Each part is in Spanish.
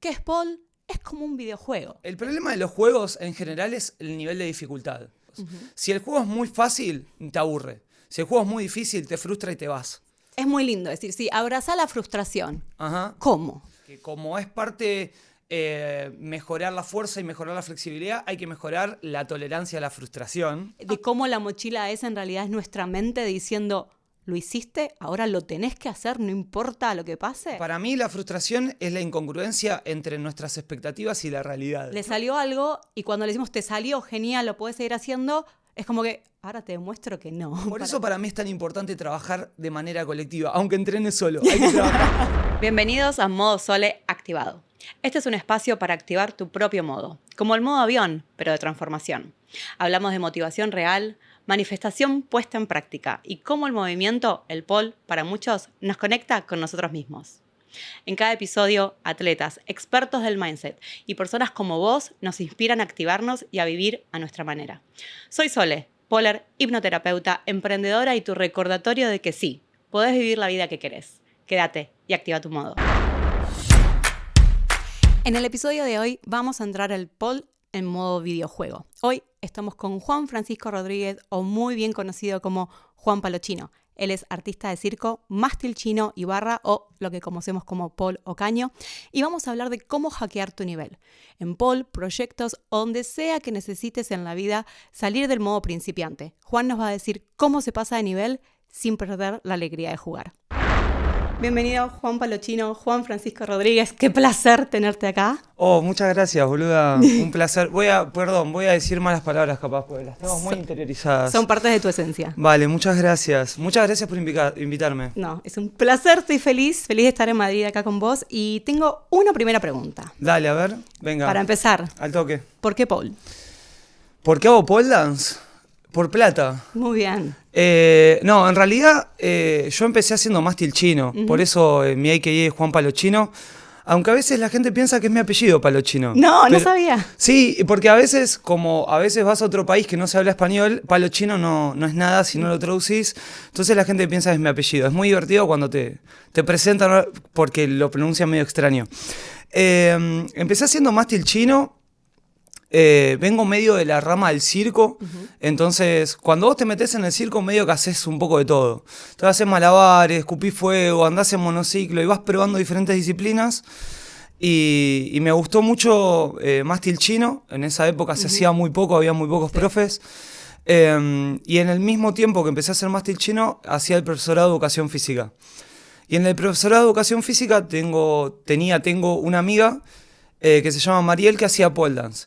¿Qué es pole? Es como un videojuego. El problema de los juegos en general es el nivel de dificultad. Si el juego es muy fácil, te aburre. Si el juego es muy difícil, te frustra y te vas. Es muy lindo decir, sí, abrazá la frustración. Ajá. ¿Cómo? Que como es parte mejorar la fuerza y mejorar la flexibilidad, hay que mejorar la tolerancia a la frustración. De cómo la mochila esa en realidad es nuestra mente diciendo, lo hiciste, ahora lo tenés que hacer, no importa lo que pase. Para mí la frustración es la incongruencia entre nuestras expectativas y la realidad. Le salió algo y cuando le decimos, te salió, genial, lo podés seguir haciendo, es como que, ahora te demuestro que no. Por eso para mí es tan importante trabajar de manera colectiva, aunque entrenes solo, hay que trabajar. Bienvenidos a Modo Sole Activado. Este es un espacio para activar tu propio modo, como el modo avión, pero de transformación. Hablamos de motivación real, manifestación puesta en práctica y cómo el movimiento, el pole, para muchos, nos conecta con nosotros mismos. En cada episodio, atletas, expertos del mindset y personas como vos nos inspiran a activarnos y a vivir a nuestra manera. Soy Sole, poler, hipnoterapeuta, emprendedora y tu recordatorio de que sí, podés vivir la vida que querés. Quédate y activa tu modo. En el episodio de hoy vamos a entrar al pole en modo videojuego. Hoy estamos con Juan Francisco Rodríguez, o muy bien conocido como Juan Palochino. Él es artista de circo, mástil chino y barra, o lo que conocemos como pole o caño. Y vamos a hablar de cómo hackear tu nivel. En pole, proyectos, o donde sea que necesites en la vida salir del modo principiante. Juan nos va a decir cómo se pasa de nivel sin perder la alegría de jugar. Bienvenido Juan Palochino, Juan Francisco Rodríguez. Qué placer tenerte acá. Oh, muchas gracias, boluda. Un placer. Voy a decir malas palabras capaz, porque las tengo muy interiorizadas. Son partes de tu esencia. Vale, muchas gracias. Muchas gracias por invitarme. No, es un placer, estoy feliz de estar en Madrid acá con vos. Y tengo una primera pregunta. Dale, a ver, venga. Para empezar. Al toque. ¿Por qué pole? ¿Por qué hago pole dance? Por plata. Muy bien. No, en realidad yo empecé haciendo mástil chino. Por eso mi AKA es Juan Palochino. Aunque a veces la gente piensa que es mi apellido Palochino. No, no sabía. Sí, porque a veces vas a otro país que no se habla español, Palochino no es nada si no lo traducís. Entonces la gente piensa que es mi apellido. Es muy divertido cuando te presentan porque lo pronuncian medio extraño. Empecé haciendo mástil chino. Vengo medio de la rama del circo, entonces cuando vos te metés en el circo medio que haces un poco de todo. Te haces malabares, escupís fuego, andás en monociclo y vas probando diferentes disciplinas. Y me gustó mucho mástil chino, en esa época se hacía muy poco, había muy pocos profes. Y en el mismo tiempo que empecé a hacer mástil chino, hacía el profesorado de educación física. Y en el profesorado de educación física tengo una amiga que se llama Mariel, que hacía pole dance.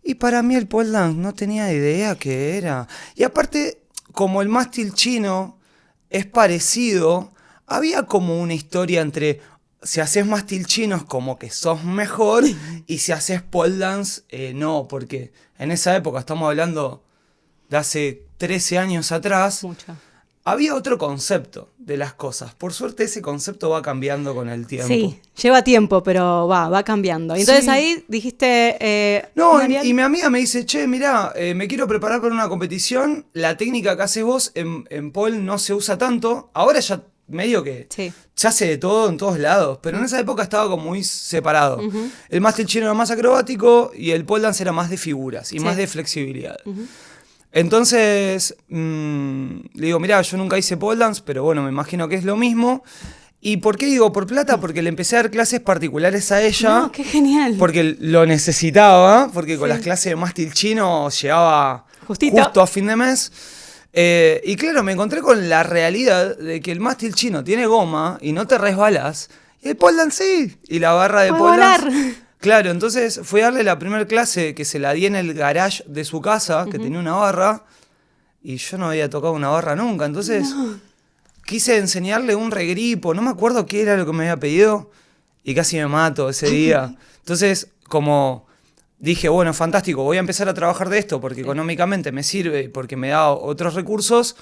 Y para mí el pole dance no tenía idea qué era. Y aparte, como el mástil chino es parecido, había como una historia entre si haces mástil chino es como que sos mejor y si haces pole dance, no, porque en esa época, estamos hablando de hace 13 años atrás, Mucho. había otro concepto de las cosas. Por suerte ese concepto va cambiando con el tiempo. Sí, lleva tiempo, pero va cambiando. Y entonces Sí. ahí dijiste... No, Mariel, y mi amiga me dice, che, mirá, me quiero preparar para una competición. La técnica que haces vos en pole no se usa tanto. Ahora ya medio que Sí. se hace de todo en todos lados. Pero en esa época estaba como muy separado. El mástil chino era más acrobático y el pole dance era más de figuras y Sí. más de flexibilidad. Entonces, le digo, mirá, yo nunca hice pole dance, pero bueno, me imagino que es lo mismo. ¿Y por qué digo por plata? Porque le empecé a dar clases particulares a ella. No, qué genial. Porque lo necesitaba, porque con Sí. las clases de mástil chino llegaba Justito. justo a fin de mes. Y claro, me encontré con la realidad de que el mástil chino tiene goma y no te resbalas. Y el pole dance sí. Y la barra de Puedo pole dance. volar. Claro, entonces fui a darle la primera clase que se la di en el garage de su casa, que tenía una barra. Y yo no había tocado una barra nunca. Entonces quise enseñarle un regripo. No me acuerdo qué era lo que me había pedido. Y casi me mato ese día. Entonces, como dije, bueno, fantástico, voy a empezar a trabajar de esto porque económicamente me sirve y porque me da otros recursos.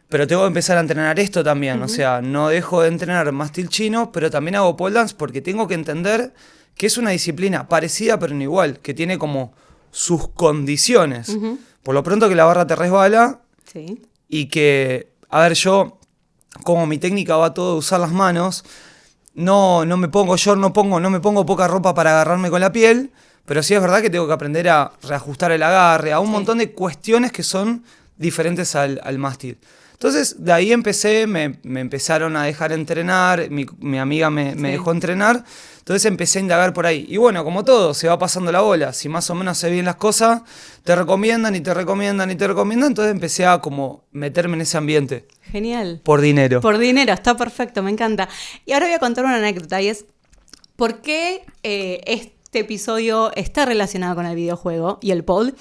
Pero tengo que empezar a entrenar esto también. O sea, no dejo de entrenar mástil chino, pero también hago pole dance porque tengo que entender que es una disciplina parecida pero no igual, que tiene como sus condiciones. Por lo pronto que la barra te resbala Sí. y que, a ver, yo, como mi técnica va todo de usar las manos, no me pongo short, no me pongo poca ropa para agarrarme con la piel, pero sí es verdad que tengo que aprender a reajustar el agarre, a un montón de cuestiones que son diferentes al mástil. Entonces, de ahí me empezaron a dejar entrenar, mi amiga me dejó entrenar, entonces empecé a indagar por ahí. Y bueno, como todo, se va pasando la bola. Si más o menos se bien las cosas, te recomiendan, entonces empecé a como meterme en ese ambiente. Genial. Por dinero. Por dinero, está perfecto, me encanta. Y ahora voy a contar una anécdota, y es, ¿por qué este episodio está relacionado con el videojuego y el pole?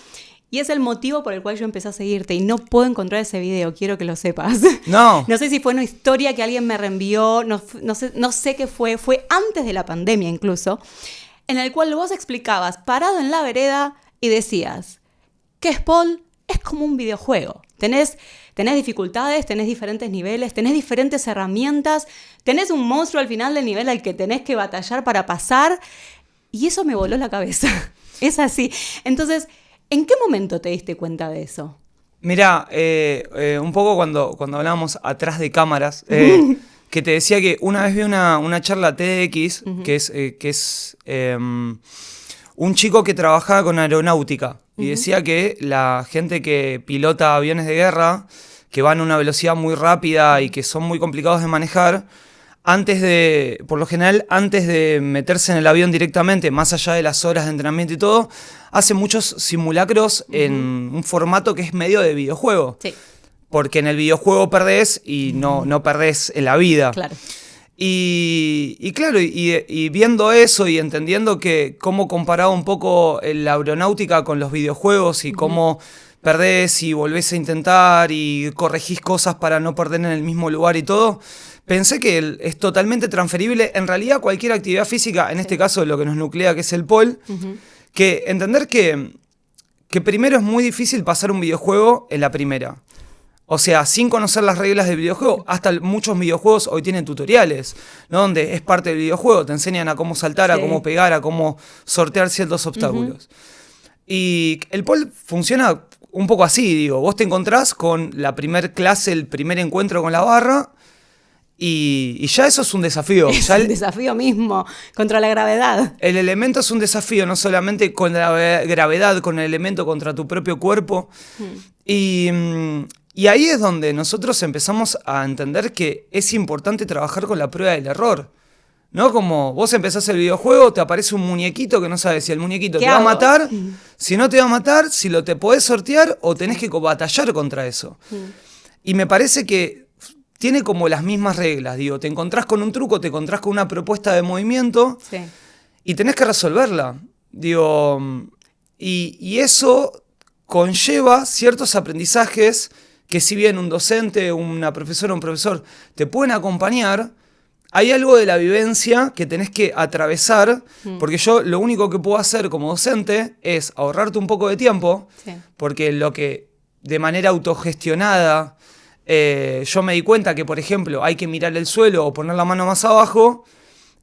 Y es el motivo por el cual yo empecé a seguirte y no puedo encontrar ese video, quiero que lo sepas. No. No sé si fue una historia que alguien me reenvió, no sé qué fue antes de la pandemia incluso, en el cual vos explicabas, parado en la vereda, y decías, ¿qué es pole? Es como un videojuego. Tenés dificultades, tenés diferentes niveles, tenés diferentes herramientas, tenés un monstruo al final del nivel al que tenés que batallar para pasar, y eso me voló la cabeza. Es así. Entonces, ¿en qué momento te diste cuenta de eso? Mirá, un poco cuando hablábamos atrás de cámaras, que te decía que una vez vi una charla TEDx, que es un chico que trabajaba con aeronáutica, y decía que la gente que pilota aviones de guerra, que van a una velocidad muy rápida y que son muy complicados de manejar, por lo general, antes de meterse en el avión directamente, más allá de las horas de entrenamiento y todo, hace muchos simulacros en un formato que es medio de videojuego. Sí. Porque en el videojuego perdés y no perdés en la vida. Claro. Y claro, y viendo eso y entendiendo que cómo comparaba un poco la aeronáutica con los videojuegos y cómo perdés y volvés a intentar y corregís cosas para no perder en el mismo lugar y todo, pensé que es totalmente transferible en realidad a cualquier actividad física, en este caso lo que nos nuclea, que es el pole, que entender que primero es muy difícil pasar un videojuego en la primera. O sea, sin conocer las reglas del videojuego, hasta muchos videojuegos hoy tienen tutoriales, ¿no? Donde es parte del videojuego, te enseñan a cómo saltar, a cómo pegar, a cómo sortear ciertos obstáculos. Y el pole funciona un poco así, digo, vos te encontrás con la primer clase, el primer encuentro con la barra, y ya eso es un desafío. Es ya un desafío mismo, contra la gravedad. El elemento es un desafío, no solamente con la gravedad, con el elemento contra tu propio cuerpo. Y ahí es donde nosotros empezamos a entender que es importante trabajar con la prueba del error. ¿No? Como vos empezás el videojuego, te aparece un muñequito que no sabes si el muñequito te va a matar, si no te va a matar, si lo te podés sortear o tenés que batallar contra eso. Y me parece que tiene como las mismas reglas, digo, te encontrás con un truco, te encontrás con una propuesta de movimiento y tenés que resolverla. Digo, y eso conlleva ciertos aprendizajes que si bien un docente, una profesora, un profesor te pueden acompañar, hay algo de la vivencia que tenés que atravesar, porque yo lo único que puedo hacer como docente es ahorrarte un poco de tiempo, porque lo que de manera autogestionada yo me di cuenta que, por ejemplo, hay que mirar el suelo o poner la mano más abajo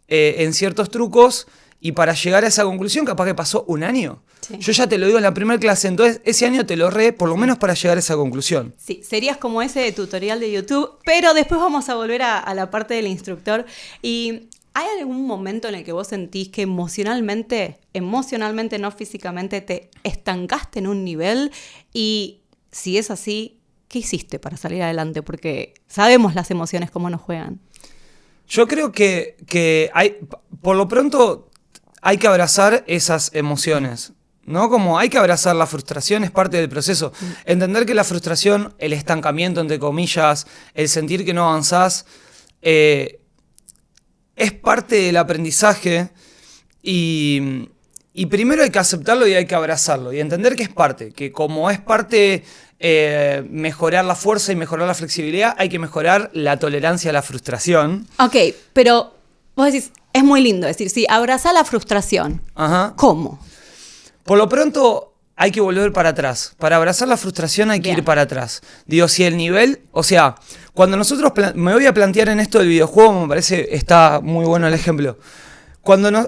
en ciertos trucos, y para llegar a esa conclusión capaz que pasó un año. Yo ya te lo digo en la primera clase, entonces ese año te lo ahorré por lo menos para llegar a esa conclusión. Sí, serías como ese tutorial de YouTube, pero después vamos a volver a la parte del instructor. ¿Y hay algún momento en el que vos sentís que emocionalmente, no físicamente, te estancaste en un nivel? Y si es así, ¿qué hiciste para salir adelante? Porque sabemos las emociones cómo nos juegan. Yo creo que hay, por lo pronto, hay que abrazar esas emociones, ¿no? Como hay que abrazar la frustración, es parte del proceso. Entender que la frustración, el estancamiento, entre comillas, el sentir que no avanzás, es parte del aprendizaje y primero hay que aceptarlo y hay que abrazarlo y entender que es parte, que como es parte mejorar la fuerza y mejorar la flexibilidad, hay que mejorar la tolerancia a la frustración. Ok, pero vos decís, es muy lindo decir, sí, abrazar la frustración. Ajá. ¿Cómo? Por lo pronto hay que volver para atrás. Para abrazar la frustración hay que ir para atrás. Digo, si el nivel, o sea, cuando nosotros me voy a plantear en esto del videojuego, me parece está muy bueno el ejemplo.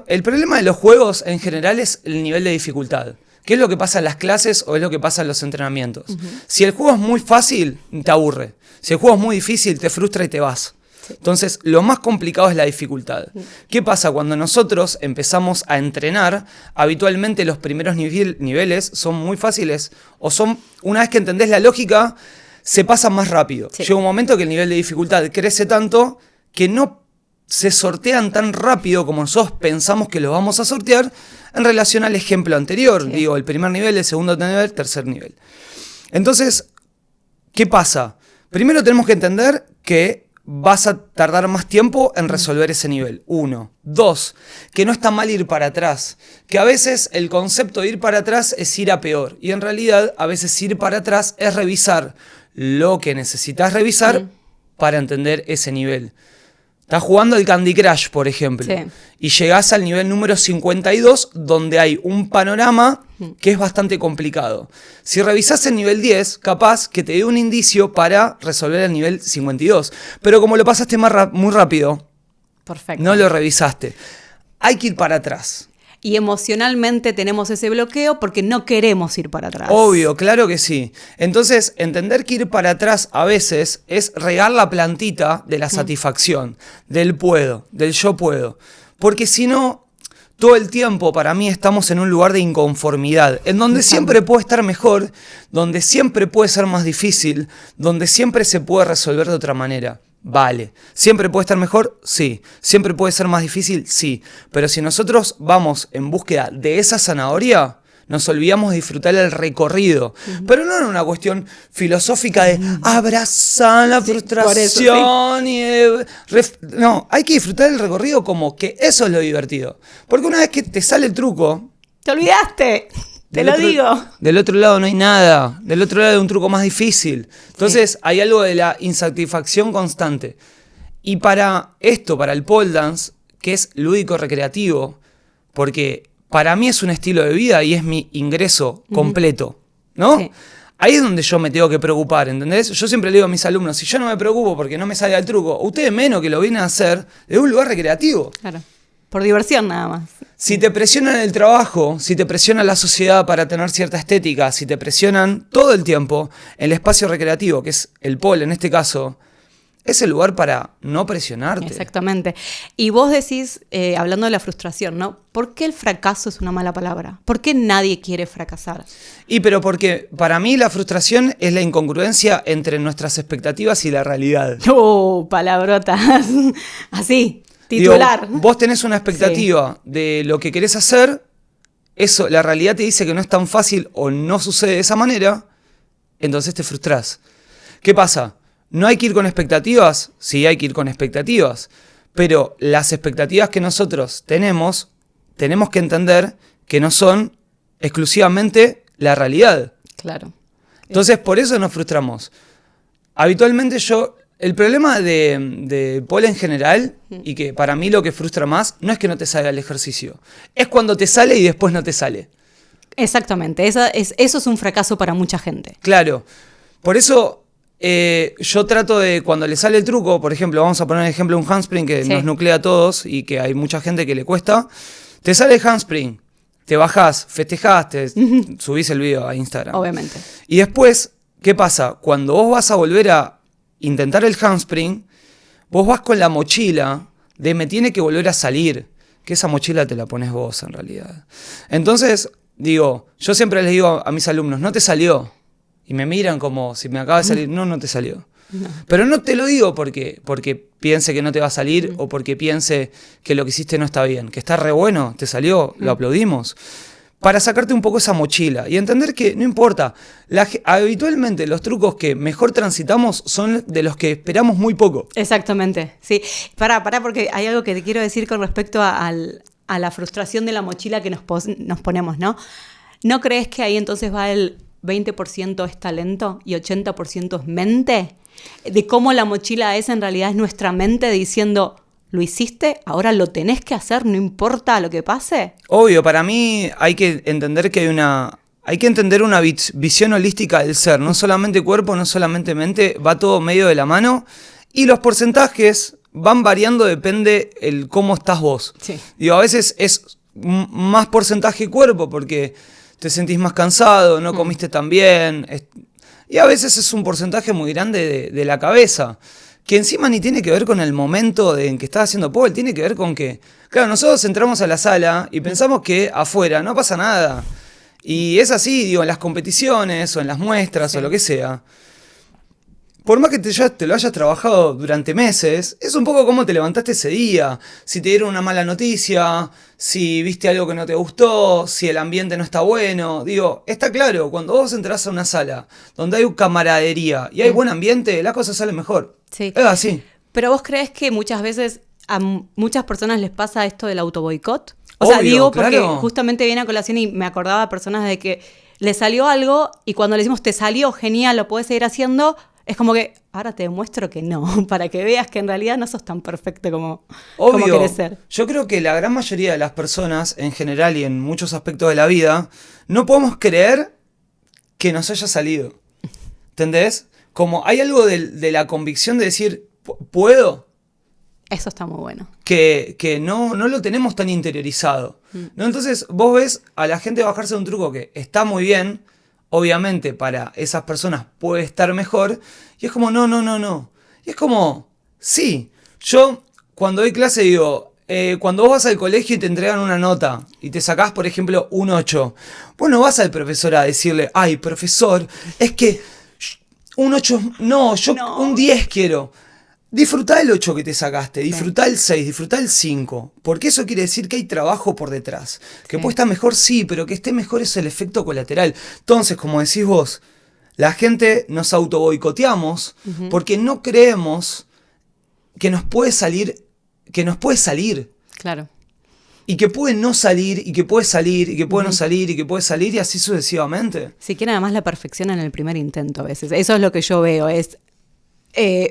El problema de los juegos en general es el nivel de dificultad. ¿Qué es lo que pasa en las clases o es lo que pasa en los entrenamientos? Si el juego es muy fácil, te aburre. Si el juego es muy difícil, te frustra y te vas. Sí. Entonces, lo más complicado es la dificultad. ¿Qué pasa? Cuando nosotros empezamos a entrenar, habitualmente los primeros niveles son muy fáciles, o son, una vez que entendés la lógica, se pasan más rápido. Sí. Llega un momento que el nivel de dificultad crece tanto que no se sortean tan rápido como nosotros pensamos que lo vamos a sortear en relación al ejemplo anterior. Sí. Digo, el primer nivel, el segundo nivel, tercer nivel. Entonces, ¿qué pasa? Primero tenemos que entender que vas a tardar más tiempo en resolver ese nivel. 1. 2. Que no está mal ir para atrás. Que a veces el concepto de ir para atrás es ir a peor. Y en realidad, a veces ir para atrás es revisar lo que necesitas revisar para entender ese nivel. Estás jugando el Candy Crush, por ejemplo, Sí. y llegás al nivel número 52, donde hay un panorama que es bastante complicado. Si revisás el nivel 10, capaz que te dé un indicio para resolver el nivel 52. Pero como lo pasaste muy rápido, Perfecto. no lo revisaste. Hay que ir para atrás. Y emocionalmente tenemos ese bloqueo porque no queremos ir para atrás. Obvio, claro que sí. Entonces, entender que ir para atrás a veces es regar la plantita de la satisfacción, del puedo, del yo puedo. Porque si no, todo el tiempo para mí estamos en un lugar de inconformidad, en donde siempre puede estar mejor, donde siempre puede ser más difícil, donde siempre se puede resolver de otra manera. Vale. ¿Siempre puede estar mejor? Sí. ¿Siempre puede ser más difícil? Sí. Pero si nosotros vamos en búsqueda de esa zanahoria, nos olvidamos de disfrutar el recorrido. Pero no en una cuestión filosófica de abrazar la frustración no, hay que disfrutar el recorrido como que eso es lo divertido. Porque una vez que te sale el truco... ¡Te olvidaste! Te lo digo. Del otro lado no hay nada. Del otro lado hay un truco más difícil. Entonces hay algo de la insatisfacción constante. Y para esto, para el pole dance, que es lúdico recreativo, porque para mí es un estilo de vida y es mi ingreso completo, ¿no? Sí. Ahí es donde yo me tengo que preocupar, ¿entendés? Yo siempre le digo a mis alumnos, si yo no me preocupo porque no me salga el truco, ustedes menos que lo vienen a hacer de un lugar recreativo. Claro. Por diversión nada más. Si te presionan el trabajo, si te presiona la sociedad para tener cierta estética, si te presionan todo el tiempo, el espacio recreativo, que es el pole en este caso, es el lugar para no presionarte. Exactamente. Y vos decís, hablando de la frustración, ¿no? ¿Por qué el fracaso es una mala palabra? ¿Por qué nadie quiere fracasar? Pero porque para mí la frustración es la incongruencia entre nuestras expectativas y la realidad. Palabrotas. Así. Titular. Digo, vos tenés una expectativa de lo que querés hacer, eso, la realidad te dice que no es tan fácil o no sucede de esa manera, entonces te frustrás. ¿Qué pasa? ¿No hay que ir con expectativas? Sí, hay que ir con expectativas, pero las expectativas que nosotros tenemos que entender que no son exclusivamente la realidad. Claro. Entonces, por eso nos frustramos. Habitualmente el problema de pole en general, y que para mí lo que frustra más, no es que no te salga el ejercicio. Es cuando te sale y después no te sale. Exactamente. Eso es un fracaso para mucha gente. Claro. Por eso yo trato de, cuando le sale el truco, por ejemplo, vamos a poner el ejemplo de un handspring que nos nuclea a todos y que hay mucha gente que le cuesta. Te sale el handspring, te bajás, festejás, subís el video a Instagram. Obviamente. Y después, ¿qué pasa? Cuando vos vas a volver a intentar el handspring, vos vas con la mochila de me tiene que volver a salir, que esa mochila te la pones vos en realidad. Entonces, digo, yo siempre les digo a mis alumnos, no te salió. Y me miran como si me acaba de salir, no te salió. No. Pero no te lo digo porque piense que no te va a salir o porque piense que lo que hiciste no está bien, que está re bueno, te salió, lo aplaudimos. Para sacarte un poco esa mochila y entender que no importa, habitualmente los trucos que mejor transitamos son de los que esperamos muy poco. Exactamente, sí. Pará, porque hay algo que te quiero decir con respecto a la frustración de la mochila que nos ponemos, ¿no? ¿No crees que ahí entonces va el 20% es talento y 80% es mente? De cómo la mochila esa en realidad es nuestra mente diciendo... ¿Lo hiciste? ¿Ahora lo tenés que hacer? ¿No importa lo que pase? Obvio, para mí hay que entender que hay que entender una visión holística del ser. No solamente cuerpo, no solamente mente, va todo medio de la mano. Y los porcentajes van variando, depende el cómo estás vos. Sí. Digo, a veces es más porcentaje cuerpo porque te sentís más cansado, no comiste tan bien. Y a veces es un porcentaje muy grande de la cabeza. que encima ni tiene que ver con el momento en que estás haciendo pole, tiene que ver con que, claro, nosotros entramos a la sala y pensamos que afuera no pasa nada. Y es así, digo, en las competiciones o en las muestras o lo que sea. Por más que te lo hayas trabajado durante meses, es un poco como te levantaste ese día. Si te dieron una mala noticia, si viste algo que no te gustó, si el ambiente no está bueno. Digo, está claro, cuando vos entras a una sala donde hay camaradería y hay buen ambiente, las cosas salen mejor. Sí. Es así. Pero vos crees que muchas veces a muchas personas les pasa esto del autoboicot. O Obvio, sea, digo porque claro. justamente viene a colación y me acordaba a personas de que le salió algo y cuando le decimos te salió genial, lo puedes seguir haciendo, es como que ahora te demuestro que no, para que veas que en realidad no sos tan perfecto como querés ser. Yo creo que la gran mayoría de las personas, en general y en muchos aspectos de la vida, no podemos creer que nos haya salido. ¿Entendés? Como hay algo de la convicción de decir, ¿puedo? Eso está muy bueno. Que no lo tenemos tan interiorizado. ¿No? Entonces vos ves a la gente bajarse de un truco que está muy bien, obviamente para esas personas puede estar mejor, y es como, no. Y es como, sí, yo cuando doy clase digo, cuando vos vas al colegio y te entregan una nota y te sacás, por ejemplo, un 8, vos no vas al profesor a decirle, ay, profesor, es que un 8, no, yo No. un 10 quiero. Disfrutá el 8 que te sacaste, disfrutá el 6, disfrutá el 5, porque eso quiere decir que hay trabajo por detrás. Que puede estar mejor, sí, pero que esté mejor es el efecto colateral. Entonces, como decís vos, la gente nos autoboicoteamos porque no creemos que nos puede salir, Claro. y que puede no salir, y que puede salir, y que puede no salir, y que puede salir, y así sucesivamente. Si quieren además la perfección en el primer intento a veces. Eso es lo que yo veo, es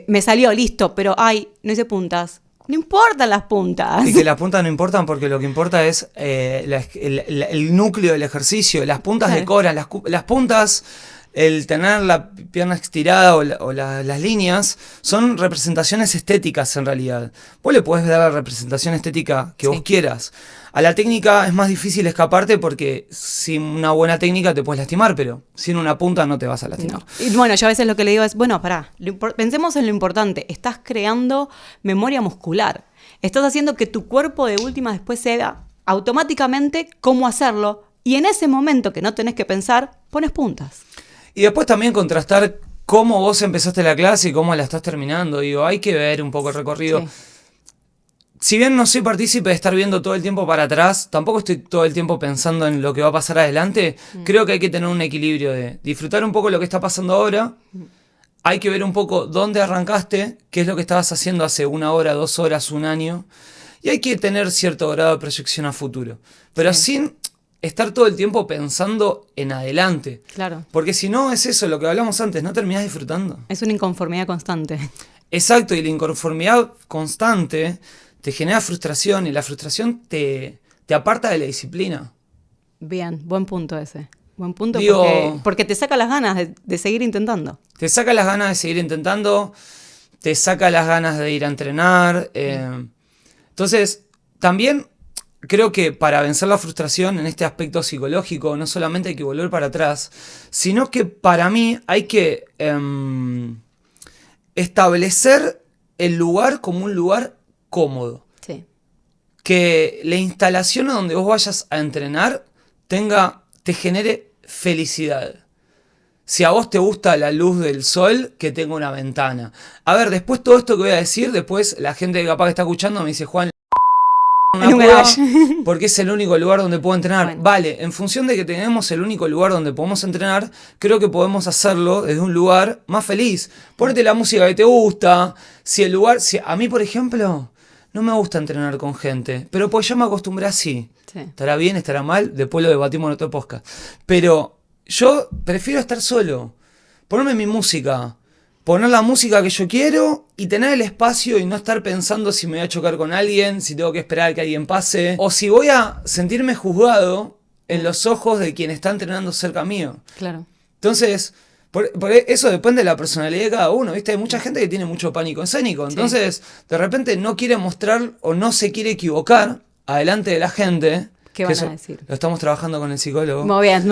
me salió listo, pero ay, no hice puntas. No importan las puntas. Y que las puntas no importan porque lo que importa es el núcleo del ejercicio. Las puntas Claro. decoran, las puntas, el tener la pierna estirada o las líneas, son representaciones estéticas en realidad. Vos le podés dar la representación estética que vos quieras. A la técnica es más difícil escaparte porque sin una buena técnica te puedes lastimar, pero sin una punta no te vas a lastimar. No. Y bueno, yo a veces lo que le digo es, bueno, pará, pensemos en lo importante. Estás creando memoria muscular. Estás haciendo que tu cuerpo de última después sepa automáticamente cómo hacerlo. Y en ese momento que no tenés que pensar, pones puntas. Y después también contrastar cómo vos empezaste la clase y cómo la estás terminando. Digo, hay que ver un poco el recorrido. Sí. Si bien no soy partícipe de estar viendo todo el tiempo para atrás, tampoco estoy todo el tiempo pensando en lo que va a pasar adelante. Creo que hay que tener un equilibrio de disfrutar un poco lo que está pasando ahora. Hay que ver un poco dónde arrancaste, qué es lo que estabas haciendo hace 1 hora, 2 horas, 1 año. Y hay que tener cierto grado de proyección a futuro. Pero sin estar todo el tiempo pensando en adelante. Claro. Porque si no es eso, lo que hablamos antes, no terminás disfrutando. Es una inconformidad constante. Exacto, y la inconformidad constante te genera frustración y la frustración te aparta de la disciplina. Bien, buen punto ese. Buen punto Digo, porque te saca las ganas de seguir intentando. Te saca las ganas de seguir intentando, te saca las ganas de ir a entrenar. Entonces, también creo que para vencer la frustración en este aspecto psicológico, no solamente hay que volver para atrás, sino que para mí hay que establecer el lugar como un lugar cómodo. Sí. Que la instalación a donde vos vayas a entrenar te genere felicidad. Si a vos te gusta la luz del sol, que tenga una ventana. A ver, después todo esto que voy a decir, después la gente que capaz que está escuchando me dice, Juan, una En un cueva, garage. porque es el único lugar donde puedo entrenar. Bueno. Vale, en función de que tenemos el único lugar donde podemos entrenar, creo que podemos hacerlo desde un lugar más feliz. Ponete la música que te gusta. Si a mí, por ejemplo, no me gusta entrenar con gente, pero pues ya me acostumbré así. Sí. Estará bien, estará mal, después lo debatimos en otro podcast. Pero yo prefiero estar solo, ponerme mi música, poner la música que yo quiero y tener el espacio y no estar pensando si me voy a chocar con alguien, si tengo que esperar a que alguien pase, o si voy a sentirme juzgado en los ojos de quien está entrenando cerca mío. Claro. Entonces, porque eso depende de la personalidad de cada uno, ¿viste? Hay mucha gente que tiene mucho pánico escénico, entonces de repente no quiere mostrar o no se quiere equivocar adelante de la gente ¿Qué van a decir? Lo estamos trabajando con el psicólogo. Muy bien,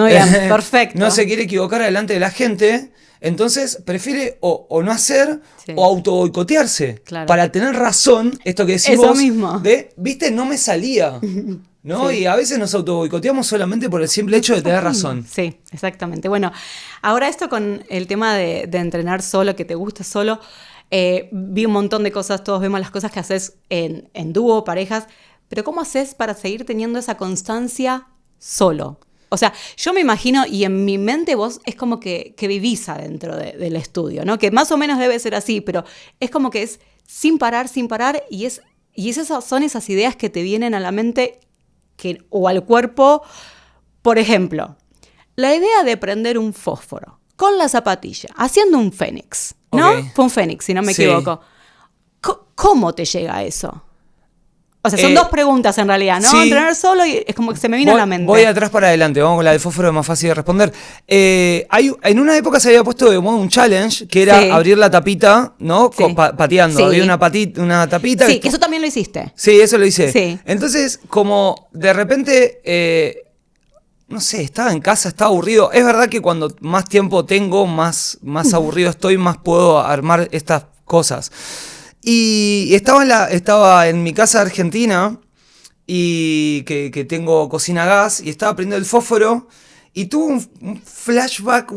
perfecto. No se quiere equivocar delante de la gente, entonces prefiere o no hacer Sí. o auto boicotearse. Claro. Para tener razón, esto que decís Eso vos, mismo. viste, no me salía. ¿No? Sí. Y a veces nos auto boicoteamos solamente por el simple hecho de tener razón. Sí, exactamente. Bueno, ahora esto con el tema de entrenar solo, que te gusta solo, vi un montón de cosas, todos vemos las cosas que haces en dúo, parejas, pero ¿cómo haces para seguir teniendo esa constancia solo? O sea, yo me imagino, y en mi mente vos es como que vivís adentro del estudio, ¿no? Que más o menos debe ser así, pero es como que es sin parar, y son esas ideas que te vienen a la mente o al cuerpo. Por ejemplo, la idea de prender un fósforo con la zapatilla, haciendo un fénix, ¿no? Ok. Fue un fénix, si no me Sí. equivoco. ¿Cómo te llega a eso? O sea, son dos preguntas en realidad, ¿no? sí. Entrenar solo y es como que se me vino a la mente. Voy atrás para adelante, vamos con la del fósforo, es más fácil de responder. En una época se había puesto de moda un challenge que era Sí. abrir la tapita, ¿no? Sí. Pateando. Sí. Había una tapita. Sí, que eso también lo hiciste. Sí, eso lo hice. Sí. Entonces, como de repente, no sé, estaba en casa, estaba aburrido. Es verdad que cuando más tiempo tengo, más aburrido estoy, más puedo armar estas cosas. Y estaba en mi casa argentina, y que tengo cocina a gas, y estaba prendiendo el fósforo, y tuve un flashback,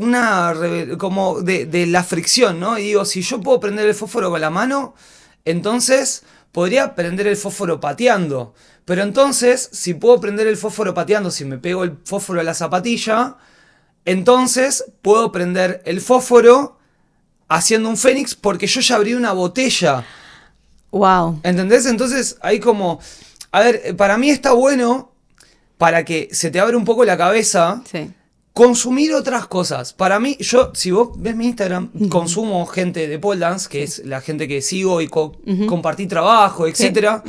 como de la fricción, ¿no? Y digo, si yo puedo prender el fósforo con la mano, entonces podría prender el fósforo pateando. Pero entonces, si puedo prender el fósforo pateando, si me pego el fósforo a la zapatilla, entonces puedo prender el fósforo haciendo un fénix porque yo ya abrí una botella. Wow. ¿Entendés? Entonces hay como... A ver, para mí está bueno, para que se te abra un poco la cabeza, Sí. consumir otras cosas. Para mí, si vos ves mi Instagram, consumo gente de pole dance, que es la gente que sigo y compartí trabajo, etc.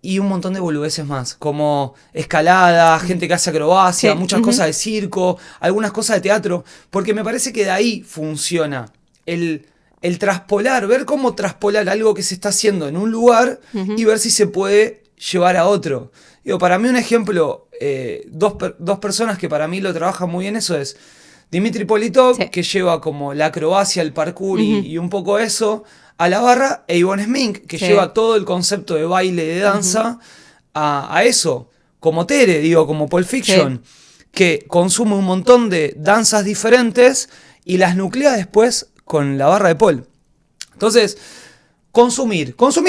Y un montón de boludeces más, como escalada, gente que hace acrobacia, Sí. muchas cosas de circo, algunas cosas de teatro, porque me parece que de ahí funciona el traspolar, ver cómo traspolar algo que se está haciendo en un lugar y ver si se puede llevar a otro. Digo, para mí un ejemplo, dos personas que para mí lo trabajan muy bien eso es Dimitri Politov, Sí. que lleva como la acrobacia, el parkour y un poco eso a la barra, e Ivonne Smink, que Sí. lleva todo el concepto de baile, de danza, a eso, como Tere, digo, como Pulp Fiction, que consume un montón de danzas diferentes y las nuclea después con la barra de Paul. Entonces, consumir cosas.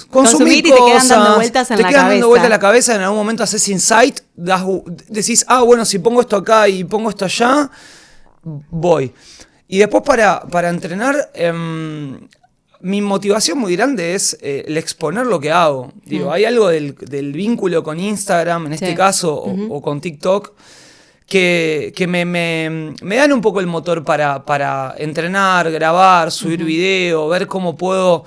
Consumir y te quedan dando vueltas en la Te quedan dando cabeza. vueltas en la cabeza, en algún momento haces insight, decís, bueno, si pongo esto acá y pongo esto allá, voy. Y después para entrenar, mi motivación muy grande es el exponer lo que hago. Digo, hay algo del vínculo con Instagram, en este caso, o con TikTok, que me dan un poco el motor para entrenar, grabar, subir video, ver cómo puedo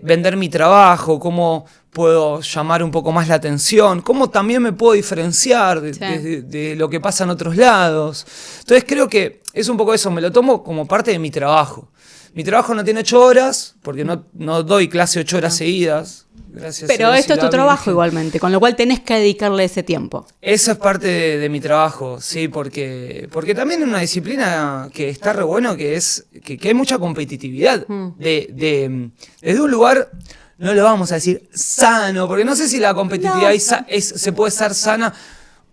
vender mi trabajo, cómo puedo llamar un poco más la atención, cómo también me puedo diferenciar de lo que pasa en otros lados. Entonces creo que es un poco eso, me lo tomo como parte de mi trabajo. Mi trabajo no tiene 8 horas, porque no doy clase 8 horas seguidas. Gracias Pero a Dios esto y es tu la trabajo Virgen. igualmente, con lo cual tenés que dedicarle ese tiempo. Eso es parte de mi trabajo, sí, porque también es una disciplina que está re bueno, que hay mucha competitividad. Desde un lugar, no lo vamos a decir sano, porque no sé si la competitividad se puede ser sana.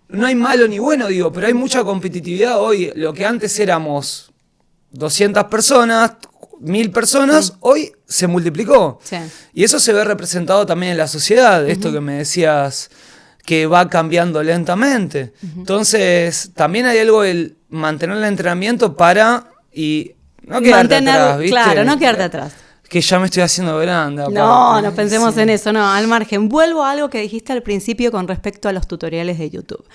No hay malo ni bueno, digo, pero hay mucha competitividad hoy. Lo que antes éramos 200 personas, 1000 personas, hoy se multiplicó. Sí. Y eso se ve representado también en la sociedad, esto que me decías, que va cambiando lentamente. Entonces, también hay algo del mantener el entrenamiento y no quedarte atrás, ¿viste? Claro, no quedarte atrás. Que ya me estoy haciendo grande. No, aparte. no pensemos Sí. en eso, no, al margen. Vuelvo a algo que dijiste al principio con respecto a los tutoriales de YouTube.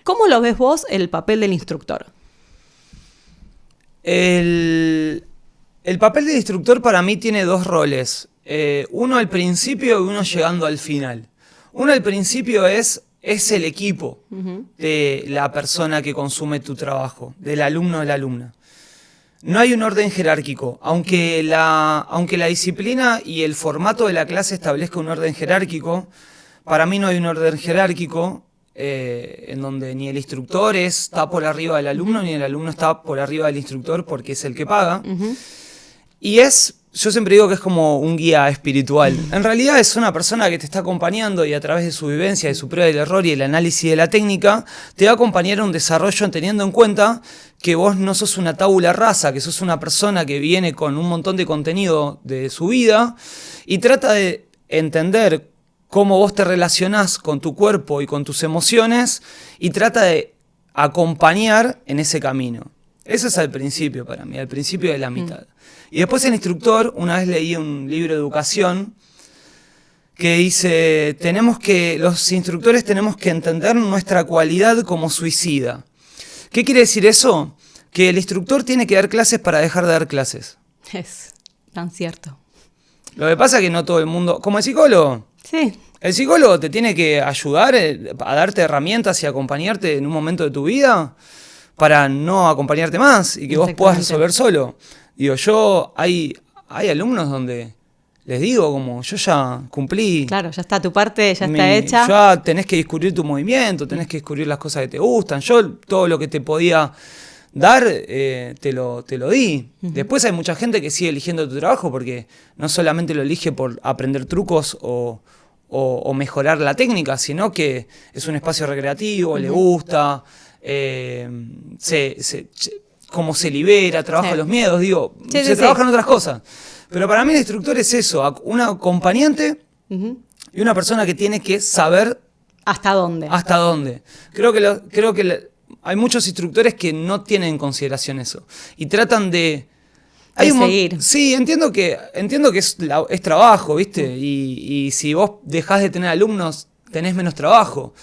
¿Cómo lo ves vos el papel del instructor? El papel de instructor para mí tiene dos roles. Uno al principio y uno llegando al final. Uno al principio es el equipo de la persona que consume tu trabajo, del alumno o de la alumna. No hay un orden jerárquico, aunque la disciplina y el formato de la clase establezca un orden jerárquico. para mí no hay un orden jerárquico en donde ni el instructor está por arriba del alumno, ni el alumno está por arriba del instructor porque es el que paga. Y yo siempre digo que es como un guía espiritual. En realidad es una persona que te está acompañando y a través de su vivencia, de su prueba del error y el análisis de la técnica, te va a acompañar a un desarrollo teniendo en cuenta que vos no sos una tabula rasa, que sos una persona que viene con un montón de contenido de su vida y trata de entender cómo vos te relacionás con tu cuerpo y con tus emociones y trata de acompañar en ese camino. Eso es al principio para mí, al principio de la mitad. Y después el instructor, una vez leí un libro de educación que dice, los instructores tenemos que entender nuestra cualidad como suicida. ¿Qué quiere decir eso? Que el instructor tiene que dar clases para dejar de dar clases. Es tan cierto. Lo que pasa es que no todo el mundo, como el psicólogo. Sí. El psicólogo te tiene que ayudar a darte herramientas y acompañarte en un momento de tu vida para no acompañarte más y que vos puedas resolver solo. Digo, hay alumnos donde les digo como, yo ya cumplí. Claro, ya está tu parte, ya está hecha. Ya tenés que descubrir tu movimiento, tenés que descubrir las cosas que te gustan. Yo todo lo que te podía dar, te lo di. Después hay mucha gente que sigue eligiendo tu trabajo porque no solamente lo elige por aprender trucos o mejorar la técnica, sino que es un espacio recreativo, le gusta, cómo se libera, trabaja los miedos, se trabajan otras cosas. Pero para mí el instructor es eso, un acompañante y una persona que tiene que saber ¿hasta dónde? Hasta dónde. Creo que hay muchos instructores que no tienen en consideración eso y tratan de seguir. Sí, entiendo que es trabajo, ¿viste? Y si vos dejás de tener alumnos, tenés menos trabajo.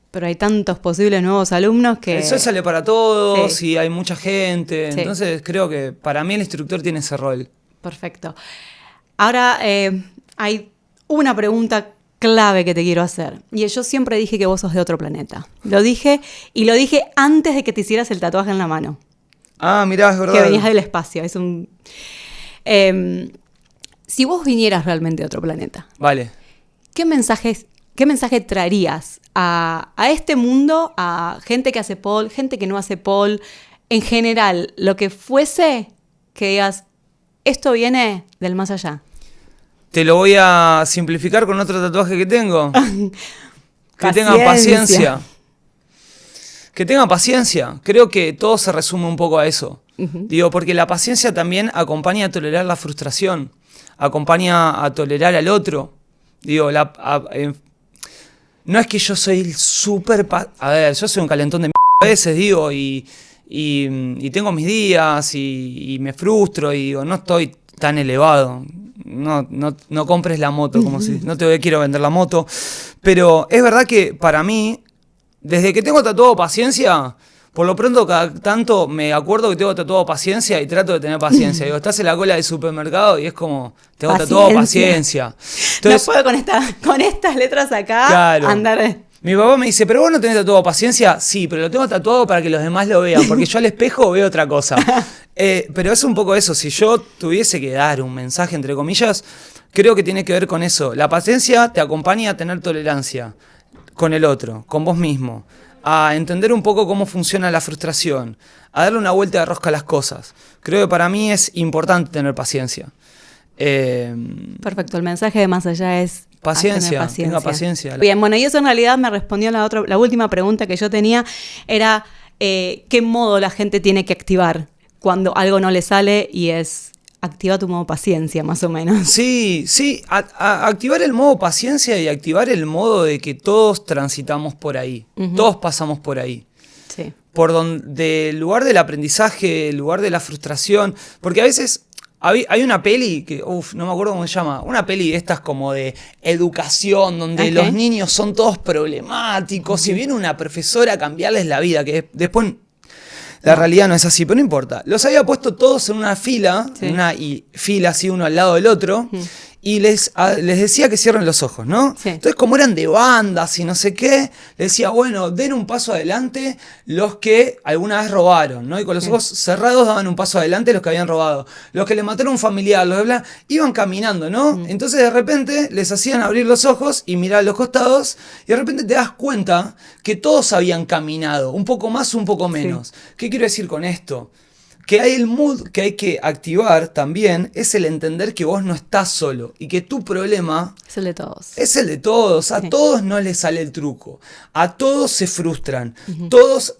Pero hay tantos posibles nuevos alumnos que... El sol sale para todos y hay mucha gente. Sí. Entonces creo que para mí el instructor tiene ese rol. Perfecto. Ahora hay una pregunta clave que te quiero hacer. Y yo siempre dije que vos sos de otro planeta. Lo dije antes de que te hicieras el tatuaje en la mano. Ah, mirá, es verdad. Que venías del espacio. Es un... si vos vinieras realmente de otro planeta. Vale. ¿Qué mensaje traerías a este mundo, a gente que hace pole, gente que no hace pole, en general, lo que fuese, que digas, esto viene del más allá? Te lo voy a simplificar con otro tatuaje que tengo. Que tengan paciencia. Que tengan paciencia. Creo que todo se resume un poco a eso. Porque la paciencia también acompaña a tolerar la frustración, acompaña a tolerar al otro. No es que yo soy el súper... A ver, yo soy un calentón de a veces, y tengo mis días y me frustro y no estoy tan elevado. No compres la moto, como si no te quiero vender la moto. Pero es verdad que para mí, desde que tengo tatuado paciencia, por lo pronto cada tanto me acuerdo que tengo tatuado paciencia y trato de tener paciencia. Estás en la cola del supermercado y es como, tengo tatuado paciencia. Entonces, no puedo con estas letras acá andar... Mi papá me dice, ¿pero vos no tenés tatuado paciencia? Sí, pero lo tengo tatuado para que los demás lo vean, porque yo al espejo veo otra cosa. Pero es un poco eso, si yo tuviese que dar un mensaje, entre comillas, creo que tiene que ver con eso. La paciencia te acompaña a tener tolerancia con el otro, con vos mismo, a entender un poco cómo funciona la frustración, a darle una vuelta de rosca a las cosas. Creo que para mí es importante tener paciencia. Perfecto, el mensaje de más allá es... Paciencia, tenga paciencia. Bien, bueno, y eso en realidad me respondió la última pregunta que yo tenía, era ¿qué modo la gente tiene que activar cuando algo no le sale? Y es, activa tu modo paciencia, más o menos. Sí, activar el modo paciencia y activar el modo de que todos transitamos por ahí, todos pasamos por ahí. Sí. Por donde el lugar del aprendizaje, el lugar de la frustración, porque a veces... Hay una peli que, no me acuerdo cómo se llama, una peli de estas como de educación, donde los niños son todos problemáticos, y viene una profesora a cambiarles la vida, que después la realidad no es así, pero no importa. Los había puesto todos en una fila, en una fila así uno al lado del otro, y les decía que cierren los ojos, ¿no? Sí. Entonces, como eran de bandas y no sé qué, les decía, bueno, den un paso adelante los que alguna vez robaron, ¿no? Y con los ojos cerrados daban un paso adelante los que habían robado. Los que le mataron a un familiar, los de bla, iban caminando, ¿no? Entonces, de repente, les hacían abrir los ojos y mirar a los costados, y de repente te das cuenta que todos habían caminado, un poco más, un poco menos. Sí. ¿Qué quiero decir con esto? Que hay el mood que hay que activar también, es el entender que vos no estás solo y que tu problema es el de todos. Es el de todos. A todos no les sale el truco. A todos se frustran. Todos.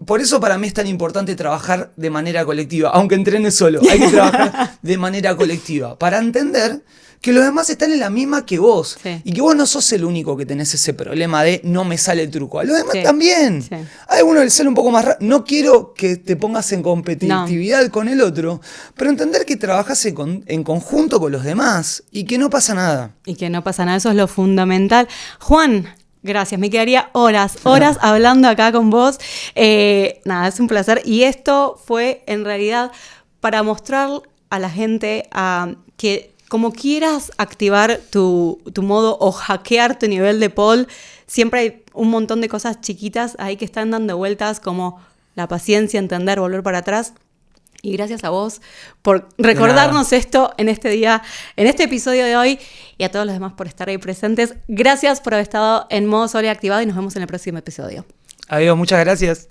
Por eso para mí es tan importante trabajar de manera colectiva. Aunque entrenes solo, hay que trabajar de manera colectiva. Para entender que los demás están en la misma que vos. Sí. Y que vos no sos el único que tenés ese problema de no me sale el truco. A los demás también. Sí. A alguno le sale un poco más rápido. No quiero que te pongas en competitividad con el otro, pero entender que trabajás en conjunto con los demás y que no pasa nada. Y que no pasa nada, eso es lo fundamental. Juan, gracias, me quedaría horas hablando acá con vos. Nada, es un placer. Y esto fue en realidad para mostrar a la gente que como quieras activar tu modo o hackear tu nivel de pole, siempre hay un montón de cosas chiquitas ahí que están dando vueltas, como la paciencia, entender, volver para atrás. Y gracias a vos por recordarnos esto en este día, en este episodio de hoy, y a todos los demás por estar ahí presentes. Gracias por haber estado en modo Sole activado y nos vemos en el próximo episodio. Adiós, muchas gracias.